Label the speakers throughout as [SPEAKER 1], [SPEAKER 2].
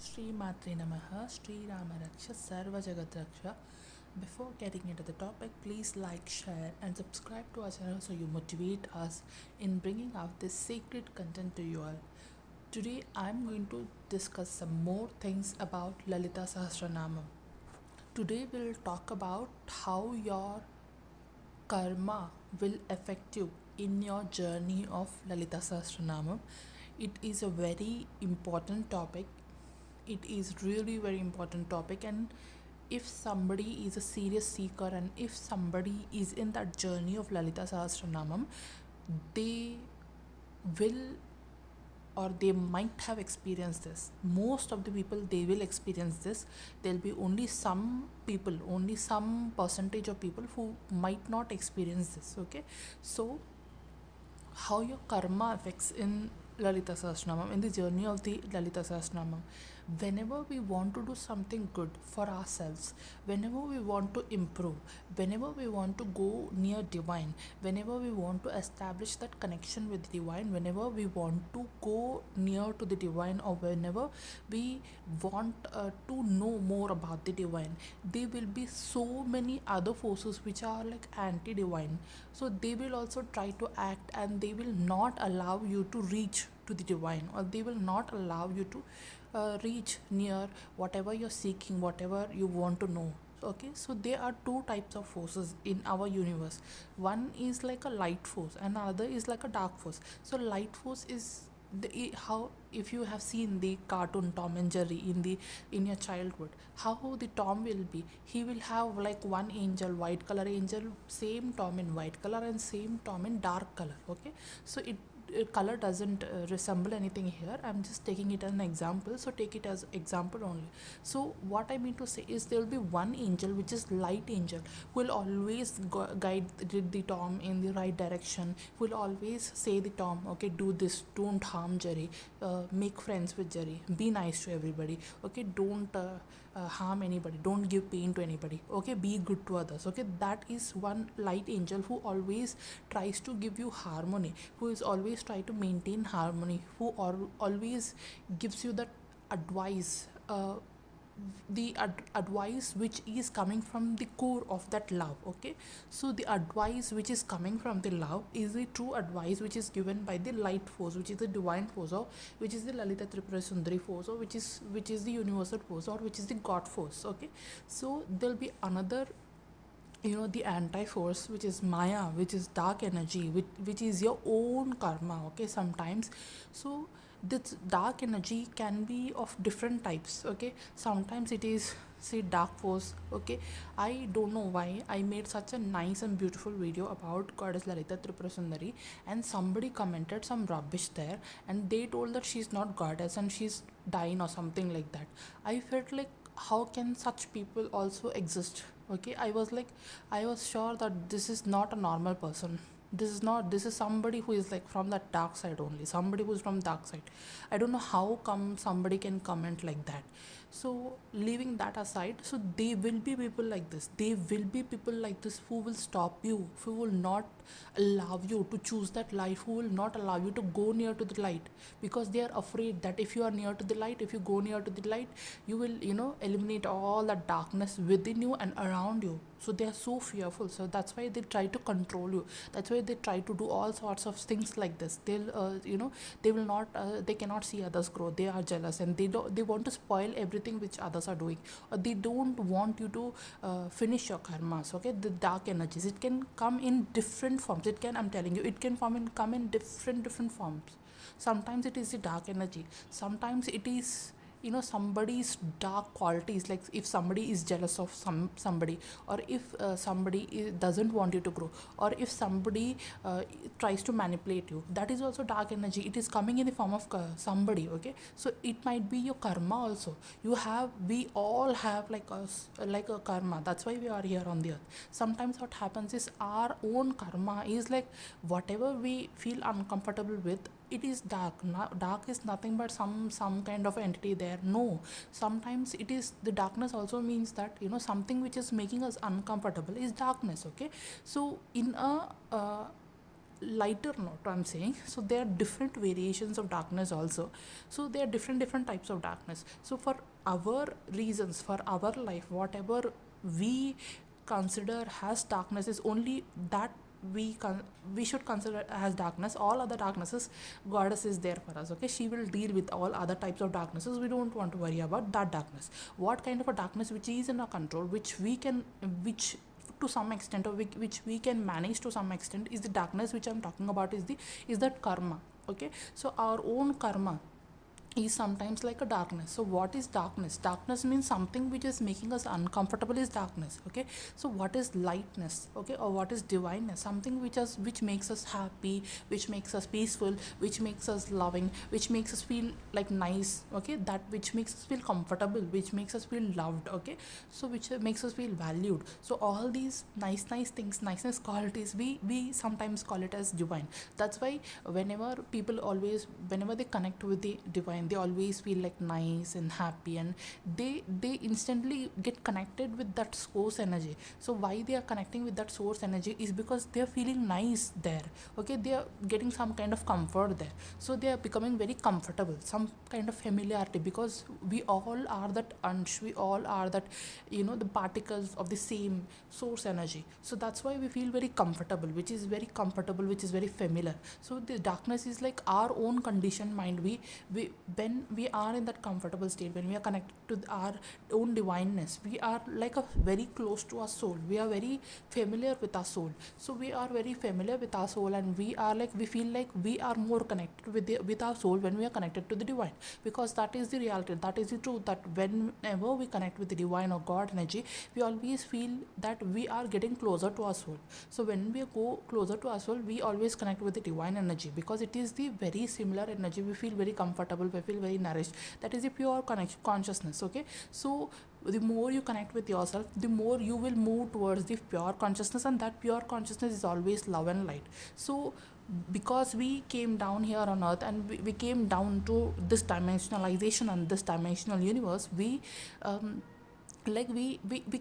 [SPEAKER 1] Shri Matre Namaha, Shri Rama Raksha, Sarva Jagat Raksha. Before getting into the topic, please like, share, and subscribe to our channel so you motivate us in bringing out this sacred content to you all. Today, I'm going to discuss some more things about Lalita Sahasranamam. Today, we'll talk about how your karma will affect you in your journey of Lalita Sahasranamam. It is a very important topic. It is really very important topic, and if somebody is a serious seeker and if somebody is in that journey of Lalita Sahasranamam, they will or they might have experienced this. Most of the people, they will experience this. There'll be only some people, only some percentage of people who might not experience this. Okay, so how your karma affects in Lalita Sahasranamam, in the journey of the Lalita Sahasranamam. Whenever we want to do something good for ourselves, whenever we want to improve, whenever we want to go near divine, whenever we want to establish that connection with divine, whenever we want to go near to the divine, or whenever we want to know more about the divine, there will be so many other forces which are like anti-divine. So they will also try to act, and they will not allow you to reach to the divine, or they will not allow you to reach near whatever you're seeking, whatever you want to know. Okay, so there are two types of forces in our universe. One is like a light force and other is like a dark force. So light force is how, if you have seen the cartoon Tom and Jerry in your childhood, how the Tom will be, he will have like one angel, white color angel, same Tom in white color and same Tom in dark color. Okay, so color doesn't resemble anything here. I'm just taking it as an example, so take it as example only. So what I mean to say is, there will be one angel which is light angel, who will always guide the Tom in the right direction, who will always say the Tom, okay, do this, don't harm Jerry, make friends with Jerry, be nice to everybody, okay, don't harm anybody, don't give pain to anybody, okay, be good to others. Okay, that is one light angel who always tries to give you harmony, who is always try to maintain harmony, who always gives you that advice, advice which is coming from the core of that love. Okay, so the advice which is coming from the love is the true advice which is given by the light force, which is the divine force, or which is the Lalita Tripura Sundari force, or which is the universal force, or which is the God force. Okay, so there'll be another, the anti-force, which is Maya, which is dark energy, which is your own karma. Okay, sometimes. So this dark energy can be of different types. Okay, sometimes it is, say, dark force. Okay, I don't know why I made such a nice and beautiful video about Goddess Lalita Tripura Sundari, and somebody commented some rubbish there, and they told that she's not goddess and she's dying or something like that. I felt like, how can such people also exist? Okay, I was sure that this is not a normal person. This is somebody who is like from that dark side only, somebody who's from dark side. I don't know how come somebody can comment like that. So leaving that aside, so there will be people like this, who will stop you, who will not allow you to choose that life, who will not allow you to go near to the light, because they are afraid that if you are near to the light, if you go near to the light, you will eliminate all the darkness within you and around you. So they are so fearful, so that's why they try to control you, that's why they try to do all sorts of things like this. They will not, they cannot see others grow, they are jealous, and they want to spoil everything which others are doing, or they don't want you to finish your karmas. Okay, the dark energies, it can come in different forms. I'm telling you, it can come in different forms. Sometimes it is the dark energy, sometimes it is somebody's dark qualities, like if somebody is jealous of somebody, or if somebody doesn't want you to grow, or if somebody tries to manipulate you, that is also dark energy. It is coming in the form of somebody. Okay, so it might be your karma also. We all have like a karma. That's why we are here on the earth. Sometimes what happens is, our own karma is like, whatever we feel uncomfortable with, it is dark. Dark is nothing but some kind of entity there. No, sometimes it is, the darkness also means that something which is making us uncomfortable is darkness. Okay, so in a lighter note I'm saying, so there are different variations of darkness also. So there are different types of darkness. So for our reasons, for our life, whatever we consider as darkness is only that we should consider as darkness. All other darknesses, goddess is there for us, okay? She will deal with all other types of darknesses. We don't want to worry about that darkness. What kind of a darkness which is in our control, which to some extent, or which we can manage to some extent, is the darkness which I'm talking about, is that karma, okay? So our own karma is sometimes like a darkness. So what is darkness? Darkness means something which is making us uncomfortable is darkness, okay? So what is lightness, okay? Or what is divineness? Something which makes us happy, which makes us peaceful, which makes us loving, which makes us feel like nice, okay? That which makes us feel comfortable, which makes us feel loved, okay? So which makes us feel valued. So all these nice things, nice qualities, we sometimes call it as divine. That's why whenever they connect with the divine, they always feel like nice and happy, and they instantly get connected with that source energy. So why they are connecting with that source energy is because they are feeling nice there, okay? They are getting some kind of comfort there, so they are becoming very comfortable, some kind of familiarity, because we all are that ansh, we all are that, the particles of the same source energy. So that's why we feel very comfortable, which is very comfortable, which is very familiar. So the darkness is like our own conditioned mind. We when we are in that comfortable state, when we are connected to our own divineness, we are like a very close to our soul, we are very familiar with our soul. So we are very familiar with our soul, and we feel like we are more connected with our soul when we are connected to the divine, because that is the reality, that is the truth, that whenever we connect with the divine or God energy, we always feel that we are getting closer to our soul. So when we go closer to our soul, we always connect with the divine energy, because it is the very similar energy. We feel very comfortable, we feel very nourished. That is the pure consciousness, okay? So the more you connect with yourself, the more you will move towards the pure consciousness, and that pure consciousness is always love and light. So because we came down here on earth, and we came down to this dimensionalization and this dimensional universe, we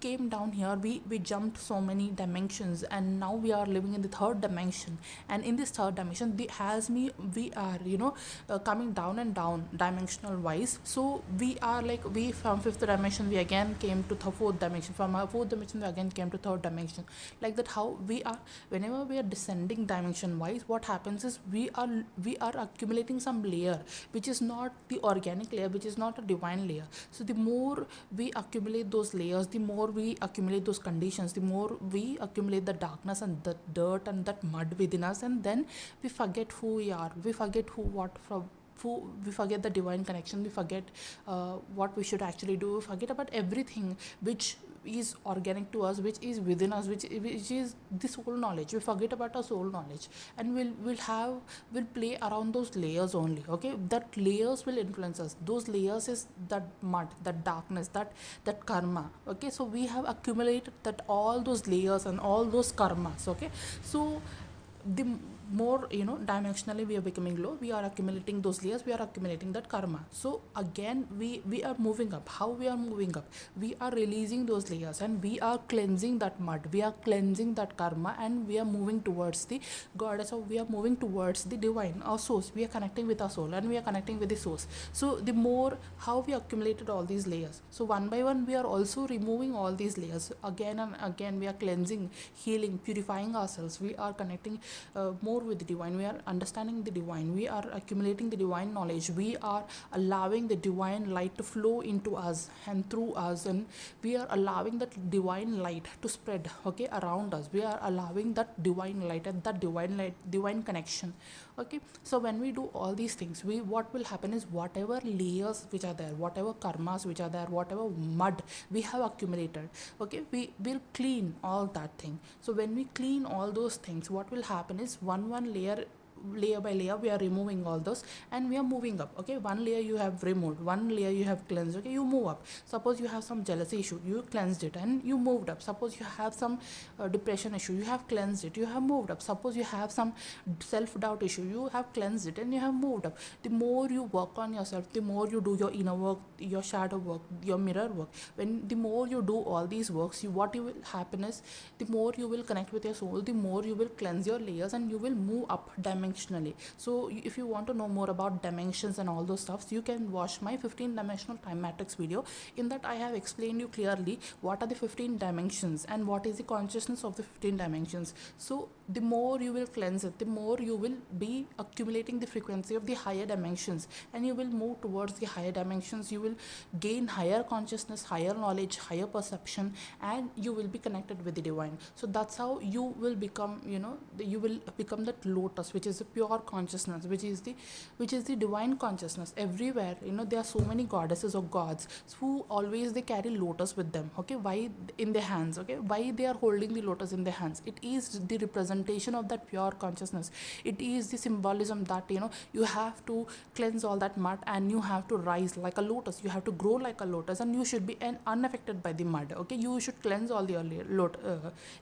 [SPEAKER 1] came down here, we jumped so many dimensions, and now we are living in the third dimension. And in this third dimension, we are coming down and down dimensional wise. So we are we from fifth dimension, we again came to the fourth dimension, from our fourth dimension we again came to third dimension. Like that, how we are, whenever we are descending dimension wise, what happens is we are accumulating some layer which is not the organic layer, which is not a divine layer. So the more we accumulate those layers, the more we accumulate those conditions, the more we accumulate the darkness and the dirt and that mud within us, and then we forget who we are, we forget we forget the divine connection, we forget what we should actually do, we forget about everything which is organic to us, which is within us, which is the soul knowledge. We forget about our soul knowledge, and we'll play around those layers only, okay? That layers will influence us. Those layers is that mud, that darkness, that karma, okay? So we have accumulated that all those layers and all those karmas, okay? So the more dimensionally we are becoming low, we are accumulating those layers, we are accumulating that karma. So again we are moving up. How we are moving up? We are releasing those layers, and we are cleansing that mud, we are cleansing that karma, and we are moving towards the goddess, or we are moving towards the divine, our source. We are connecting with our soul, and we are connecting with the source. So the more how we accumulated all these layers, so one by one we are also removing all these layers again and again. We are cleansing, healing, purifying ourselves. We are connecting more with the divine, we are understanding the divine, we are accumulating the divine knowledge, we are allowing the divine light to flow into us and through us, and we are allowing that divine light to spread, okay, around us. We are allowing that divine light and that divine connection, okay? So when we do all these things, what will happen is, whatever layers which are there, whatever karmas which are there, whatever mud we have accumulated, okay, we will clean all that thing. So when we clean all those things, what will happen is, one layer layer by layer we are removing all those, and we are moving up. Okay, one layer you have removed, one layer you have cleansed. Okay, you move up. Suppose you have some jealousy issue, you cleansed it and you moved up. Suppose you have some depression issue, you have cleansed it, you have moved up. Suppose you have some self-doubt issue, you have cleansed it and you have moved up. The more you work on yourself, the more you do your inner work, your shadow work, your mirror work. When the more you do all these works, what you will happen is, the more you will connect with your soul, the more you will cleanse your layers and you will move up dimensionally. So if you want to know more about dimensions and all those stuffs, you can watch my 15 dimensional time matrix video. In that I have explained you clearly what are the 15 dimensions and what is the consciousness of the 15 dimensions. So the more you will cleanse it, the more you will be accumulating the frequency of the higher dimensions, and you will move towards the higher dimensions. You will gain higher consciousness, higher knowledge, higher perception, and you will be connected with the divine. So that's how you will become, you will become that lotus, which is the pure consciousness, which is the divine consciousness. Everywhere, there are so many goddesses or gods who always they carry lotus with them. Okay, why in their hands? Okay, why they are holding the lotus in their hands? It is the representation of that pure consciousness. It is the symbolism that you have to cleanse all that mud and you have to rise like a lotus. You have to grow like a lotus, and you should be unaffected by the mud. Okay, you should cleanse all your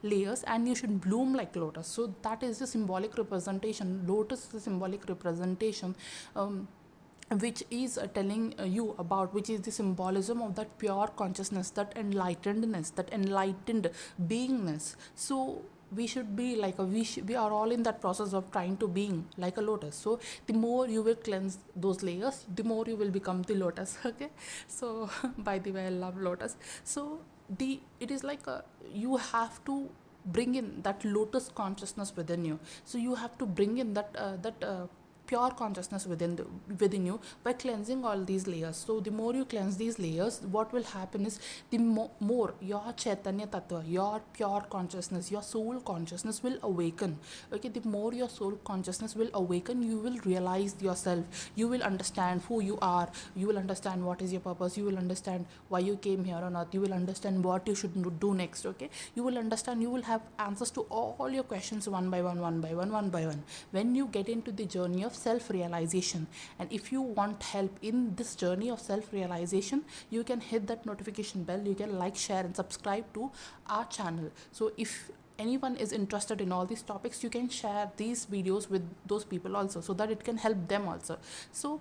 [SPEAKER 1] layers and you should bloom like lotus. So that is the symbolic representation. Lotus is the symbolic representation, which is telling you about, which is the symbolism of that pure consciousness, that enlightenedness, that enlightened beingness. So we should be like we are all in that process of trying to being like a lotus. So the more you will cleanse those layers, the more you will become the lotus. Okay, so by the way, I love lotus. So it is like you have to bring in that lotus consciousness within you. So you have to bring in that pure consciousness within you by cleansing all these layers. So the more you cleanse these layers, what will happen is, the more your chaitanya tattva, your pure consciousness, your soul consciousness will awaken. Okay, the more your soul consciousness will awaken, you will realize yourself, you will understand who you are, you will understand what is your purpose, you will understand why you came here on earth, you will understand what you should do next. Okay, you will understand, you will have answers to all your questions one by one. When you get into the journey of self-realization, and if you want help in this journey of self-realization, you can hit that notification bell, you can like, share and subscribe to our channel. So if anyone is interested in all these topics, you can share these videos with those people also, so that it can help them also. So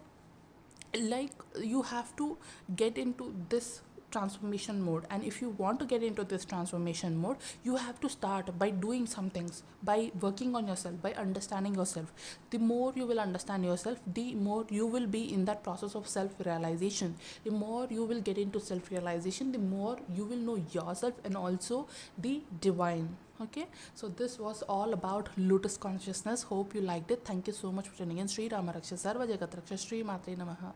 [SPEAKER 1] like, you have to get into this transformation mode, and if you want to get into this transformation mode, you have to start by doing some things, by working on yourself, by understanding yourself. The more you will understand yourself, the more you will be in that process of self-realization. The more you will get into self-realization, the more you will know yourself and also the divine. Okay, so this was all about lotus consciousness. Hope you liked it. Thank you so much for tuning in. Shri Rama Raksha Sarva Jagat Raksha. Shri Matre Namaha.